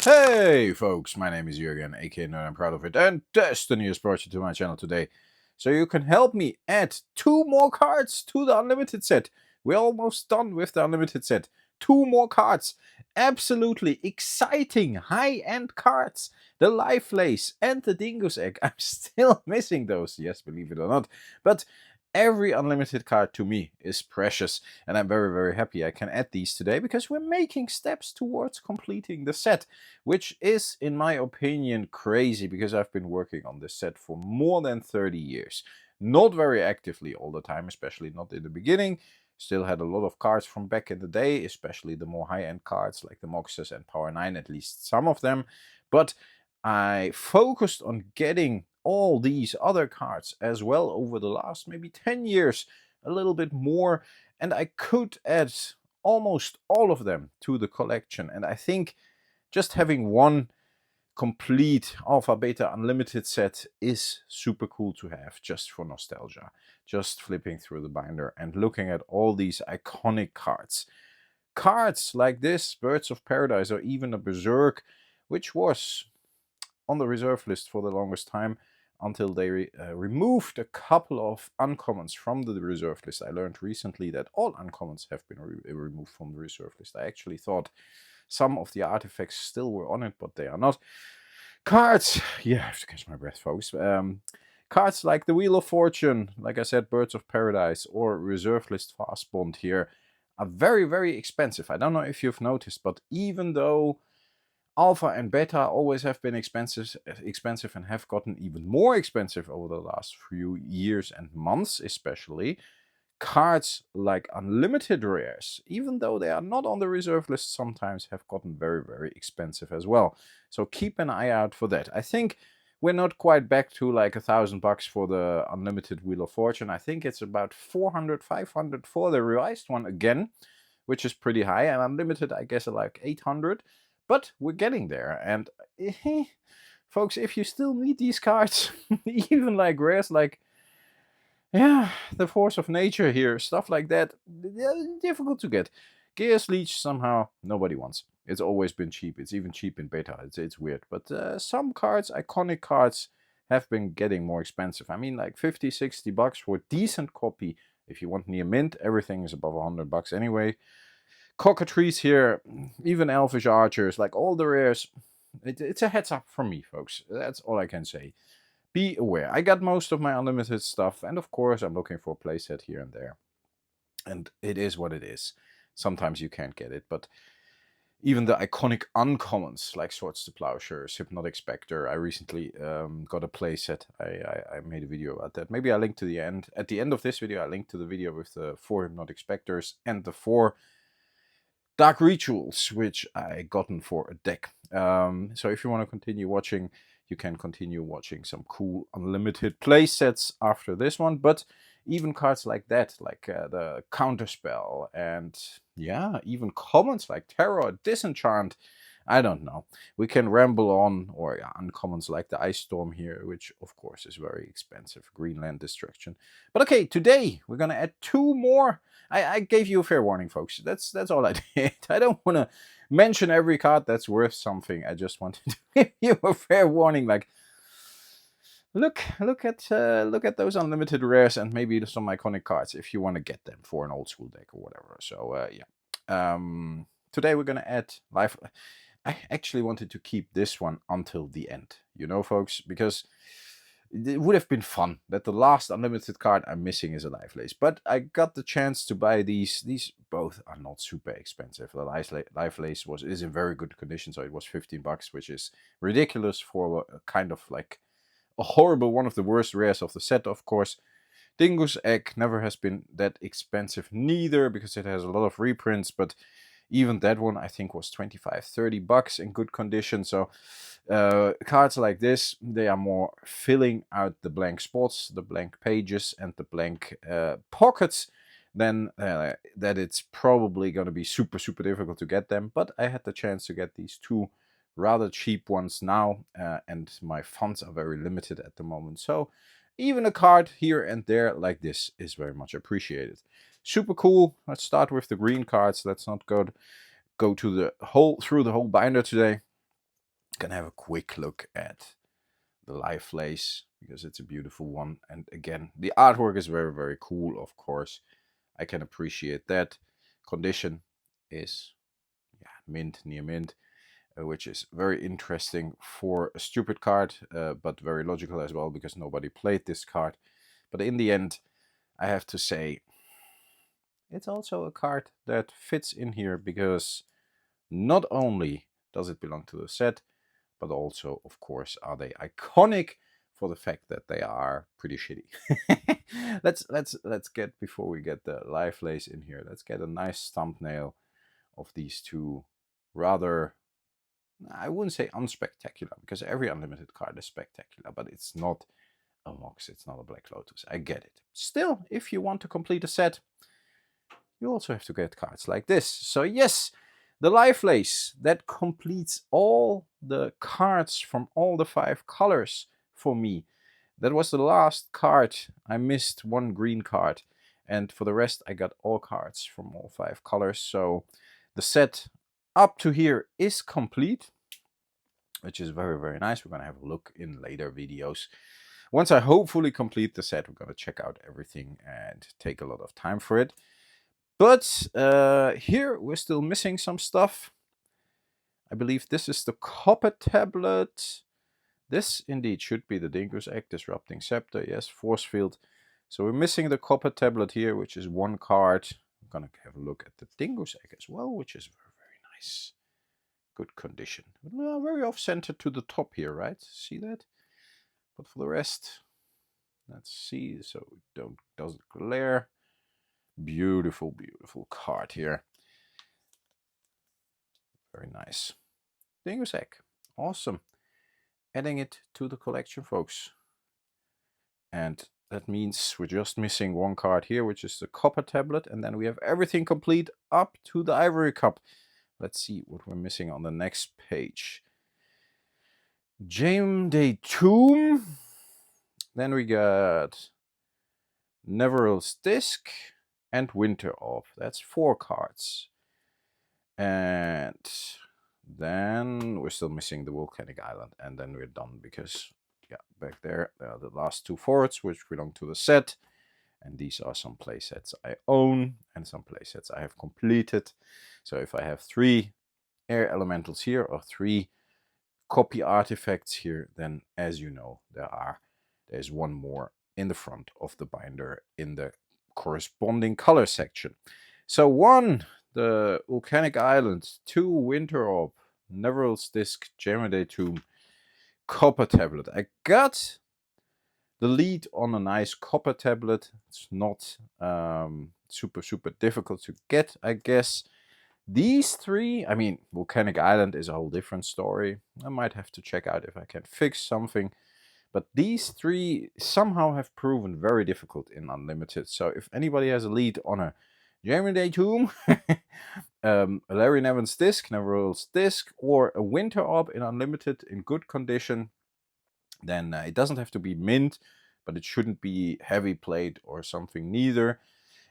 Hey folks, my name is Jürgen, aka NerdAndProudOfIt, and Destiny has brought you to my channel today. So you can help me add 2 more cards to the unlimited set. We're almost done with the unlimited set. 2 more cards. Absolutely exciting high-end cards. The Life Lace and the Dingo's Egg. I'm still missing those, yes, believe it or not. But every unlimited card to me is precious, and I'm very happy I can add these today because we're making steps towards completing the set, which is, in my opinion, crazy because I've been working on this set for more than 30 years. Not very actively all the time, especially not in the beginning. Still had a lot of cards from back in the day, especially the more high-end cards like the Moxes and Power 9, at least some of them. But I focused on getting all these other cards as well over the last maybe 10 years, a little bit more, and I could add almost all of them to the collection. And I think just having one complete Alpha Beta Unlimited set is super cool to have, just for nostalgia. Just flipping through the binder and looking at all these iconic cards. Cards like this, Birds of Paradise, or even a Berserk, which was on the reserve list for the longest time until they removed a couple of uncommons from the reserve list. I learned recently that all uncommons have been removed from the reserve list. I actually thought some of the artifacts still were on it, but they are not. Cards, yeah, I have to catch my breath, folks. Cards like the Wheel of Fortune, like I said, Birds of Paradise, or reserve list Fast Bond here are very expensive. I don't know if you've noticed, but even though Alpha and Beta always have been expensive and have gotten even more expensive over the last few years and months especially, cards like Unlimited Rares, even though they are not on the reserve list, sometimes have gotten very expensive as well. So keep an eye out for that. I think we're not quite back to like $1,000 for the Unlimited Wheel of Fortune. I think it's about 400, 500 for the revised one again, which is pretty high. And Unlimited, I guess, are like 800. But we're getting there, and folks, if you still need these cards, even like rares, like, yeah, the Force of Nature here, stuff like that, difficult to get. Gears Leech, somehow, nobody wants. It's always been cheap. It's even cheap in beta. It's weird. But some cards, iconic cards, have been getting more expensive. I mean, like 50, 60 bucks for a decent copy. If you want near mint, everything is above 100 bucks anyway. Cockatrice here, even Elvish Archers, like all the rares. It's a heads up from me, folks. That's all I can say. Be aware. I got most of my unlimited stuff, and of course I'm looking for a playset here and there. And it is what it is. Sometimes you can't get it, but even the iconic uncommons like Swords to Plowshares, Hypnotic Spectre. I recently got a playset. I made a video about that. Maybe I link to the end. At the end of this video, I link to the video with the 4 Hypnotic Spectres and the 4 Dark Rituals, which I gotten for a deck. So if you want to continue watching, you can continue watching some cool unlimited play sets after this one. But even cards like that, like the Counterspell, and yeah, even commons like Terror, Disenchant, I don't know. We can ramble on, or yeah, uncommons like the Ice Storm here, which of course is very expensive. Greenland Destruction. But okay, today we're gonna add 2 more. I gave you a fair warning, folks. That's all I did. I don't want to mention every card that's worth something. I just wanted to give you a fair warning, like, look at those unlimited rares and maybe some iconic cards if you want to get them for an old school deck or whatever. So yeah. Today we're gonna add life. I actually wanted to keep this one until the end, you know, folks, because it would have been fun that the last unlimited card I'm missing is a Life Lace. But I got the chance to buy these. These both are not super expensive. The Life Lace is in very good condition, so it was 15 bucks, which is ridiculous for a kind of like a horrible, one of the worst rares of the set, of course. Dingo's Egg never has been that expensive neither, because it has a lot of reprints, but even that one I think was 25, 30 bucks in good condition. So cards like this, they are more filling out the blank spots, the blank pages, and the blank pockets, then that it's probably going to be super difficult to get them. But I had the chance to get these 2 rather cheap ones now, and my funds are very limited at the moment. So even a card here and there like this is very much appreciated. Super cool. Let's start with the green cards. Let's not go to the through the whole binder today. Gonna have a quick look at the live lace because it's a beautiful one. And again, the artwork is very, very cool, of course. I can appreciate that. Condition is mint, near mint, which is very interesting for a stupid card, but very logical as well because nobody played this card. But in the end, I have to say, it's also a card that fits in here because not only does it belong to the set, but also, of course, are they iconic for the fact that they are pretty shitty. let's get, before we get the live lace in here, let's get a nice thumbnail of these two rather, I wouldn't say unspectacular, because every unlimited card is spectacular, but it's not a Mox, it's not a Black Lotus. I get it. Still, if you want to complete a set, you also have to get cards like this. So yes, the live lace, that completes all the cards from all the 5 colors for me. That was the last card. I missed one green card. And for the rest, I got all cards from all 5 colors. So the set up to here is complete, which is very, very nice. We're going to have a look in later videos. Once I hopefully complete the set, we're going to check out everything and take a lot of time for it. But here we're still missing some stuff. I believe this is the copper tablet. This indeed should be the Dingus Egg, Disrupting Scepter. Yes, Force Field. So we're missing the copper tablet here, which is 1 card. I'm going to have a look at the Dingus Egg as well, which is very, very nice. Good condition. Very off-centered to the top here, right? See that? But for the rest, let's see, so it doesn't glare. Beautiful, beautiful card here. Very nice. Dingus Egg. Awesome. Adding it to the collection, folks. And that means we're just missing 1 card here, which is the copper tablet. And then we have everything complete up to the ivory cup. Let's see what we're missing on the next page. Jayemdae Tomb. Then we got Neverill's Disc and Winter Orb. That's 4 cards. And then we're still missing the Volcanic Island. And then we're done because, yeah, back there are the last 2 forts, which belong to the set. And these are some playsets I own and some playsets I have completed. So if I have 3 air elementals here or 3 copy artifacts here, then as you know, there's 1 more in the front of the binder in the corresponding color section. So 1, the Volcanic Island, 2, Winter Orb, Neverill's Disc, Jayemdae Tomb, copper tablet. I got the lead on a nice copper tablet. It's not super, super difficult to get, I guess. These 3, I mean, Volcanic Island is a whole different story. I might have to check out if I can fix something. But these 3 somehow have proven very difficult in Unlimited. So if anybody has a lead on a Jayemdae Tomb, Larry Nevin's Disc, Neverill's Disc, or a Winter Orb in Unlimited in good condition, then it doesn't have to be mint, but it shouldn't be heavy plate or something neither.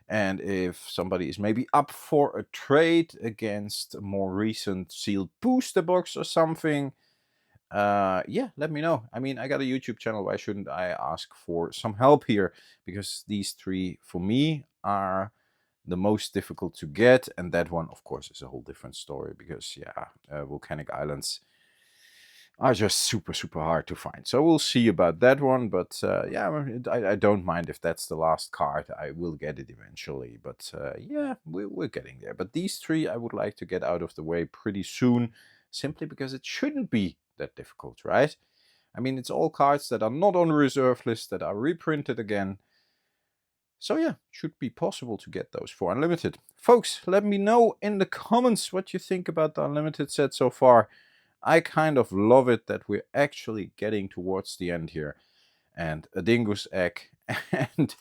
And if somebody is maybe up for a trade against a more recent sealed booster box or something, yeah, let me know. I mean, I got a YouTube channel. Why shouldn't I ask for some help here? Because these 3, for me, are the most difficult to get. And that one, of course, is a whole different story. Because, yeah, Volcanic Islands are just super, super hard to find. So we'll see about that one. But yeah, I don't mind if that's the last card. I will get it eventually. But yeah, we're getting there. But these 3 I would like to get out of the way pretty soon. Simply because it shouldn't be that difficult, right? I mean, it's all cards that are not on the reserve list that are reprinted again. So yeah, should be possible to get those for Unlimited. Folks, let me know in the comments what you think about the Unlimited set so far. I kind of love it that we're actually getting towards the end here. And a Dingus Egg and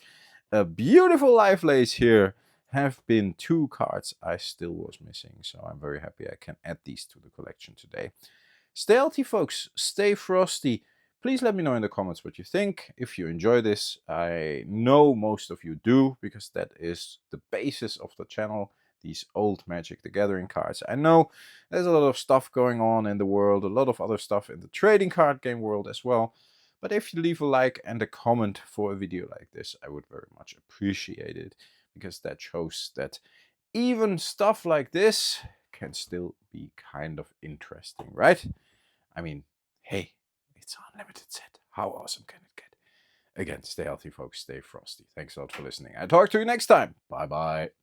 a beautiful live lace here have been 2 cards I still was missing. So I'm very happy I can add these to the collection today. Stay healthy, folks. Stay frosty. Please let me know in the comments what you think. If you enjoy this, I know most of you do, because that is the basis of the channel. these old Magic the Gathering cards. I know there's a lot of stuff going on in the world, a lot of other stuff in the trading card game world as well. But if you leave a like and a comment for a video like this, I would very much appreciate it, because that shows that even stuff like this can still be kind of interesting, right? I mean, hey, it's an unlimited set. How awesome can it get? Again, stay healthy, folks. Stay frosty. Thanks a lot for listening. I'll talk to you next time. Bye-bye.